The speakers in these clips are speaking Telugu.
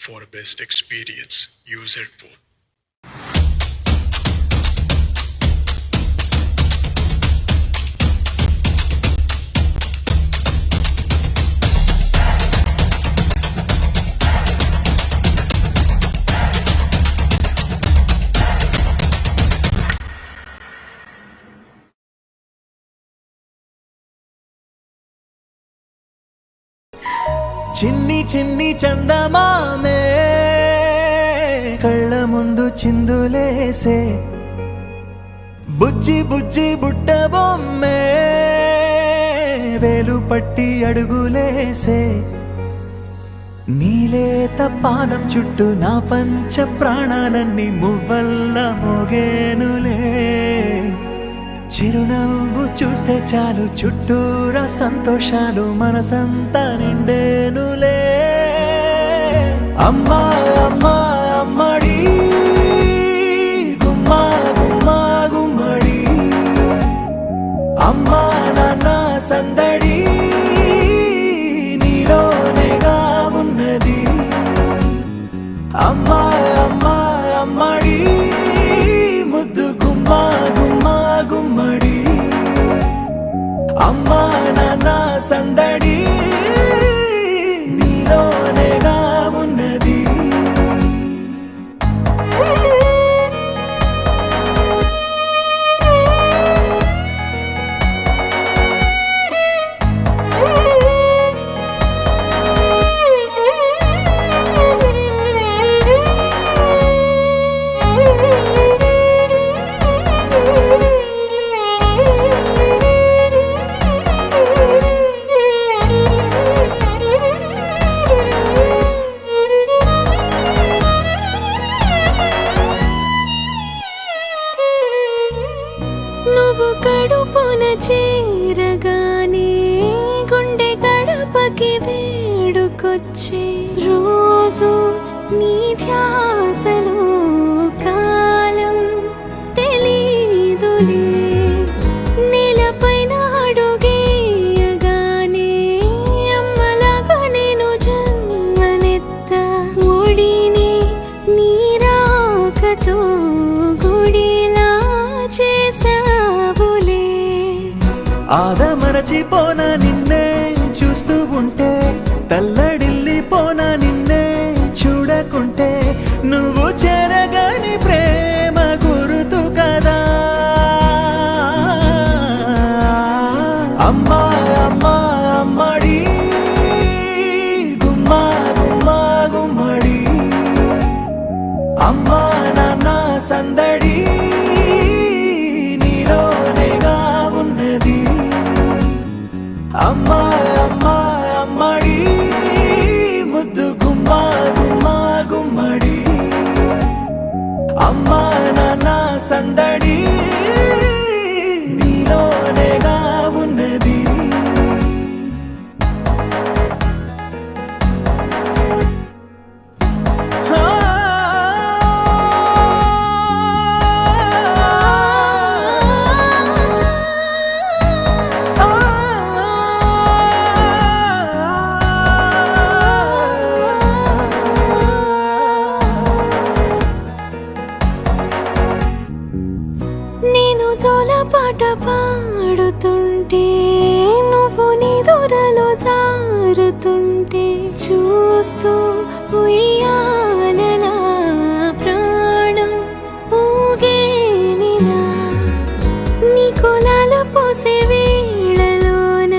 for best experience. Use headphone. చిన్ని చిన్ని చందమామే కళ్ళ ముందు చిందులేసే బుజ్జి బుజ్జి బుట్ట బొమ్మే వేలు పట్టి అడుగులేసే నీలేత పానం చుట్టూ నా పంచ ప్రాణాలన్నీ మువ్వల్ల మోగేనులే చిరునవ్వు చూస్తే చాలు చుట్టూరా సంతోషాలు మనసంతా నిండేనులే అమ్మా అమ్మా అమ్మడి గుమ్మా గుమ్మా గుమ్మడి అమ్మా నాన్న సందడి నీలోనేగా ఉన్నది అమ్మా అమ్మా అమ్మడి ముద్దు గుమ్మా గుమ్మా గుమ్మడి అమ్మా నాన్న సందడి నీలోనేగా ఉన్నది నువ్వు కడుపున చేరగానే గుండె గడపకి వేడుకొచ్చే రోజు నీ ధ్యాసలో కాలం తెలీదులే నేలపైన అడుగేయగానే అమ్మలాగా నేను జన్మనెత్త ఒడిని నీ రాకతో గుడిలా చేసావులే ఆదమరచిపోనా నిన్నే చూస్తూ ఉంటే తల్లడిల్లిపోనా నిన్నే చూడకుంటే నువ్వు చెరగని ప్రేమ గురుతు కదా అమ్మా అమ్మా అమ్మడి గుమ్మా గుమ్మా గుమ్మడి అమ్మా నాన్న సందడి నీలోనేగా ఉన్నది అమ్మా అమ్మా అమ్మడి ముద్దు గుమ్మా గుమ్మా గుమ్మడి అమ్మా నాన్న సందడి నీలోనేగా ఉన్నది నేను జోలపాట పాడుతుంటే నువ్వు నిదురలో జారుతుంటే చూస్తూ ఉయ్యాలలా ప్రాణం ఊగేనిలా నీ కులాల పోసే వేళలోన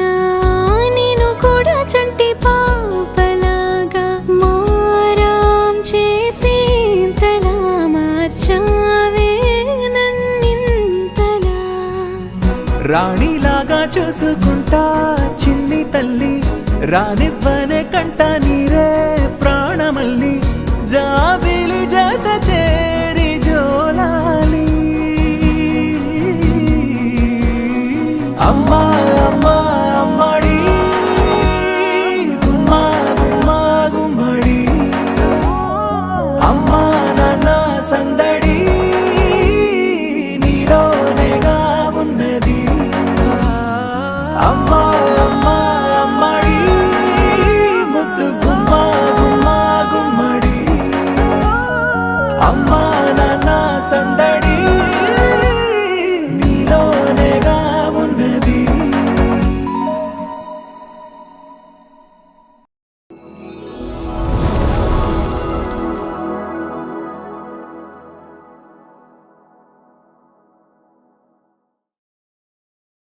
నేను కూడా చంటి పాపలాగా మారాం చేసేంతలా మార్చావే నన్నింతలా రాణిలాగా చూసుకుంటా చిన్ని తల్లి రానివ్వనే కంట నీరే